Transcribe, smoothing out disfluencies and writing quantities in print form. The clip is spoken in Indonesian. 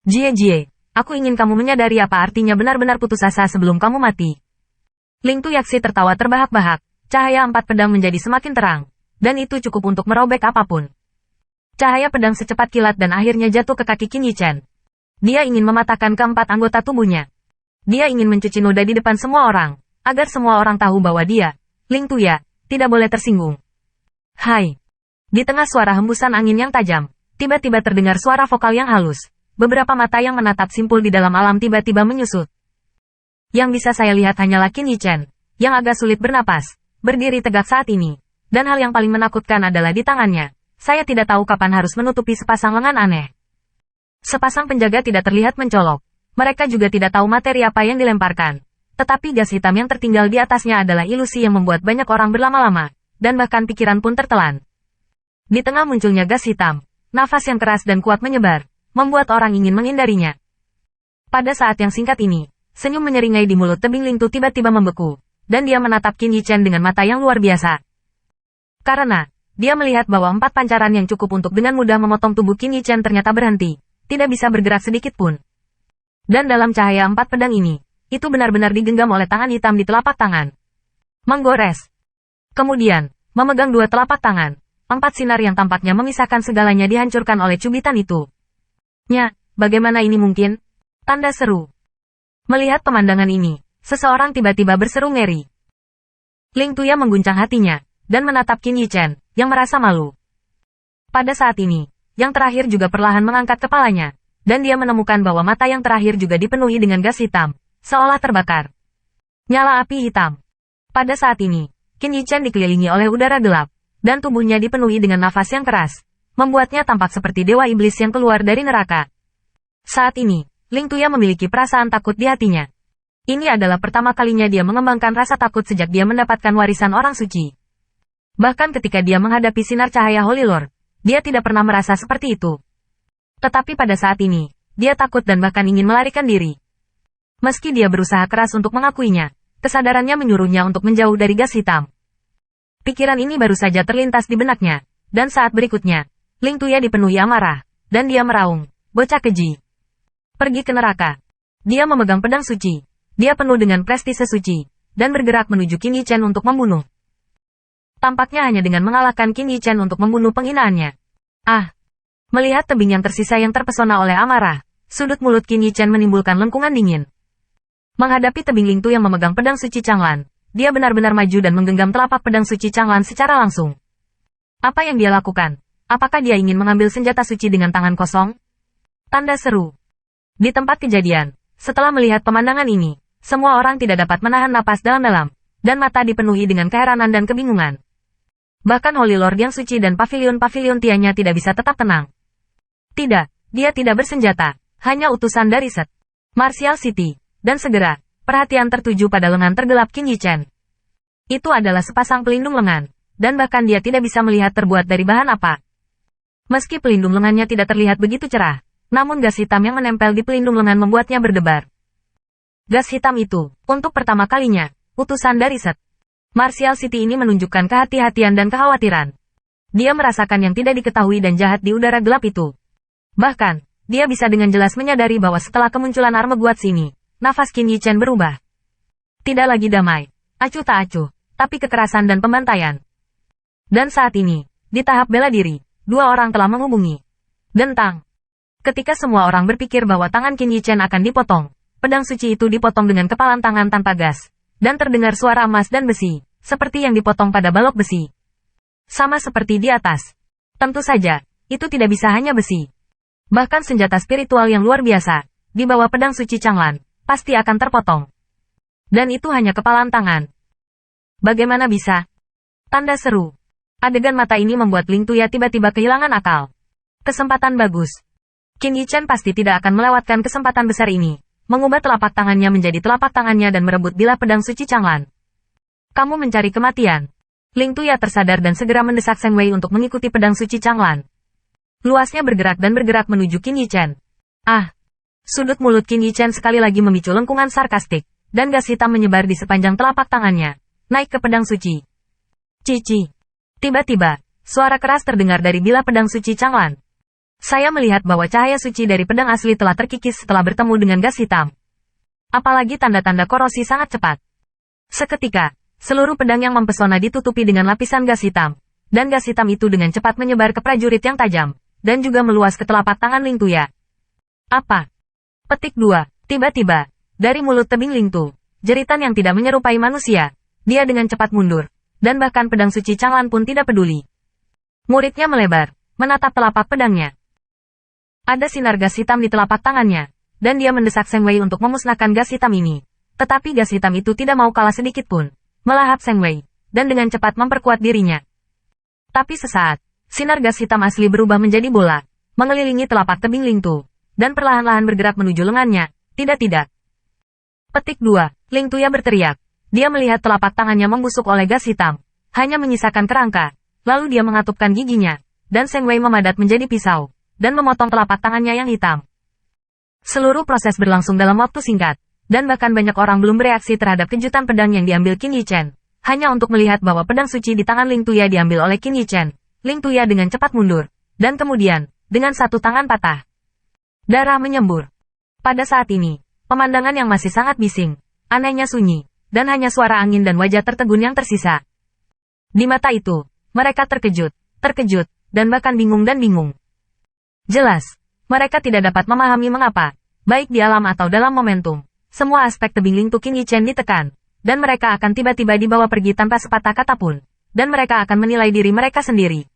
Jie, aku ingin kamu menyadari apa artinya benar-benar putus asa sebelum kamu mati. Ling Tuyaxi tertawa terbahak-bahak, cahaya 4 pedang menjadi semakin terang, dan itu cukup untuk merobek apapun. Cahaya pedang secepat kilat dan akhirnya jatuh ke kaki Qin Yichen. Dia ingin mematahkan keempat anggota tubuhnya. Dia ingin mencuci noda di depan semua orang, agar semua orang tahu bahwa dia, Ling Tuya, tidak boleh tersinggung. Hai. Di tengah suara hembusan angin yang tajam, tiba-tiba terdengar suara vokal yang halus. Beberapa mata yang menatap simpul di dalam alam tiba-tiba menyusut. Yang bisa saya lihat hanyalah Qin Yichen, yang agak sulit bernapas, berdiri tegak saat ini. Dan hal yang paling menakutkan adalah di tangannya. Saya tidak tahu kapan harus menutupi sepasang lengan aneh. Sepasang penjaga tidak terlihat mencolok. Mereka juga tidak tahu materi apa yang dilemparkan. Tetapi gas hitam yang tertinggal di atasnya adalah ilusi yang membuat banyak orang berlama-lama, dan bahkan pikiran pun tertelan. Di tengah munculnya gas hitam, nafas yang keras dan kuat menyebar, membuat orang ingin menghindarinya. Pada saat yang singkat ini, senyum menyeringai di mulut tebing Ling Tu tiba-tiba membeku, dan dia menatap Qin Yichen dengan mata yang luar biasa. Karena, dia melihat bahwa 4 pancaran yang cukup untuk dengan mudah memotong tubuh Qin Yichen ternyata berhenti, tidak bisa bergerak sedikit pun. Dan dalam cahaya 4 pedang ini, itu benar-benar digenggam oleh tangan hitam di telapak tangan. Menggores. Kemudian, memegang 2 telapak tangan, 4 sinar yang tampaknya memisahkan segalanya dihancurkan oleh cubitan itu. Nya, bagaimana ini mungkin? Tanda seru. Melihat pemandangan ini, seseorang tiba-tiba berseru ngeri. Ling Tuya mengguncang hatinya, dan menatap Qin Yichen, yang merasa malu. Pada saat ini, yang terakhir juga perlahan mengangkat kepalanya, dan dia menemukan bahwa mata yang terakhir juga dipenuhi dengan gas hitam, seolah terbakar. Nyala api hitam. Pada saat ini, Qin Yichen dikelilingi oleh udara gelap, dan tubuhnya dipenuhi dengan nafas yang keras, membuatnya tampak seperti dewa iblis yang keluar dari neraka. Saat ini, Ling Tuya memiliki perasaan takut di hatinya. Ini adalah pertama kalinya dia mengembangkan rasa takut sejak dia mendapatkan warisan orang suci. Bahkan ketika dia menghadapi sinar cahaya Holy Lord, dia tidak pernah merasa seperti itu. Tetapi pada saat ini, dia takut dan bahkan ingin melarikan diri. Meski dia berusaha keras untuk mengakuinya, kesadarannya menyuruhnya untuk menjauh dari gas hitam. Pikiran ini baru saja terlintas di benaknya, dan saat berikutnya, Ling Tuya dipenuhi amarah, dan dia meraung, bocah keji. Pergi ke neraka. Dia memegang pedang suci. Dia penuh dengan prestise suci, dan bergerak menuju Qin Yichen untuk membunuh. Tampaknya hanya dengan mengalahkan Qin Yichen untuk membunuh penghinaannya. Ah! Melihat tebing yang tersisa yang terpesona oleh amarah, sudut mulut Qin Yichen menimbulkan lengkungan dingin. Menghadapi tebing Ling Tu yang memegang pedang suci Changlan, dia benar-benar maju dan menggenggam telapak pedang suci Changlan secara langsung. Apa yang dia lakukan? Apakah dia ingin mengambil senjata suci dengan tangan kosong? Tanda seru. Di tempat kejadian, setelah melihat pemandangan ini, semua orang tidak dapat menahan napas dalam-dalam, dan mata dipenuhi dengan keheranan dan kebingungan. Bahkan Holy Lord yang suci dan pavilion-pavilion Tianya tidak bisa tetap tenang. Tidak, dia tidak bersenjata, hanya utusan dari Set Martial City, dan segera, perhatian tertuju pada lengan tergelap Qin Yichen. Itu adalah sepasang pelindung lengan, dan bahkan dia tidak bisa melihat terbuat dari bahan apa. Meski pelindung lengannya tidak terlihat begitu cerah, namun gas hitam yang menempel di pelindung lengan membuatnya berdebar. Gas hitam itu, untuk pertama kalinya, utusan dari Set Martial City ini menunjukkan kehati-hatian dan kekhawatiran. Dia merasakan yang tidak diketahui dan jahat di udara gelap itu. Bahkan, dia bisa dengan jelas menyadari bahwa setelah kemunculan Armeguats ini, nafas Qin Yichen berubah. Tidak lagi damai, acuh tak acuh, tapi kekerasan dan pembantaian. Dan saat ini, di tahap bela diri, 2 orang telah menghubungi. Dentang. Ketika semua orang berpikir bahwa tangan Qin Yichen akan dipotong, pedang suci itu dipotong dengan kepalan tangan tanpa gas, dan terdengar suara emas dan besi, seperti yang dipotong pada balok besi. Sama seperti di atas. Tentu saja, itu tidak bisa hanya besi. Bahkan senjata spiritual yang luar biasa, di bawah pedang suci Changlan, pasti akan terpotong. Dan itu hanya kepalan tangan. Bagaimana bisa? Tanda seru. Adegan mata ini membuat Ling Tuya tiba-tiba kehilangan akal. Kesempatan bagus. Qin Yichen pasti tidak akan melewatkan kesempatan besar ini, mengubah telapak tangannya menjadi telapak tangannya dan merebut bilah pedang suci Changlan. Kamu mencari kematian. Ling Tuya tersadar dan segera mendesak Seng Wei untuk mengikuti pedang suci Changlan. Luasnya bergerak dan bergerak menuju Qin Yichen. Ah! Sudut mulut Qin Yichen sekali lagi memicu lengkungan sarkastik, dan gas hitam menyebar di sepanjang telapak tangannya, naik ke pedang suci. Cici. Tiba-tiba, suara keras terdengar dari bilah pedang suci Changlan. Saya melihat bahwa cahaya suci dari pedang asli telah terkikis setelah bertemu dengan gas hitam. Apalagi tanda-tanda korosi sangat cepat. Seketika, seluruh pedang yang mempesona ditutupi dengan lapisan gas hitam, dan gas hitam itu dengan cepat menyebar ke prajurit yang tajam, dan juga meluas ke telapak tangan Ling Tuya. Apa? Petik 2. Tiba-tiba, dari mulut tebing Ling Tu, jeritan yang tidak menyerupai manusia, dia dengan cepat mundur, dan bahkan pedang suci Changlan pun tidak peduli. Muridnya melebar, menatap telapak pedangnya. Ada sinar gas hitam di telapak tangannya, dan dia mendesak Seng Wei untuk memusnahkan gas hitam ini. Tetapi gas hitam itu tidak mau kalah sedikit pun, melahap Seng Wei, dan dengan cepat memperkuat dirinya. Tapi sesaat, sinar gas hitam asli berubah menjadi bola, mengelilingi telapak tebing Ling Tu, dan perlahan-lahan bergerak menuju lengannya. Tidak. Petik 2. Ling Tuya berteriak. Dia melihat telapak tangannya membusuk oleh gas hitam, hanya menyisakan kerangka, lalu dia mengatupkan giginya, dan Seng Wei memadat menjadi pisau, dan memotong telapak tangannya yang hitam. Seluruh proses berlangsung dalam waktu singkat, dan bahkan banyak orang belum bereaksi terhadap kejutan pedang yang diambil Qin Yichen. Hanya untuk melihat bahwa pedang suci di tangan Ling Tuya diambil oleh Qin Yichen, Ling Tuya dengan cepat mundur, dan kemudian, dengan satu tangan patah. Darah menyembur. Pada saat ini, pemandangan yang masih sangat bising, anehnya sunyi, dan hanya suara angin dan wajah tertegun yang tersisa. Di mata itu, mereka terkejut, dan bahkan bingung. Jelas, mereka tidak dapat memahami mengapa, baik di alam atau dalam momentum, semua aspek tebing Ling Tu Qin Yichen ditekan, dan mereka akan tiba-tiba dibawa pergi tanpa sepatah kata pun, dan mereka akan menilai diri mereka sendiri.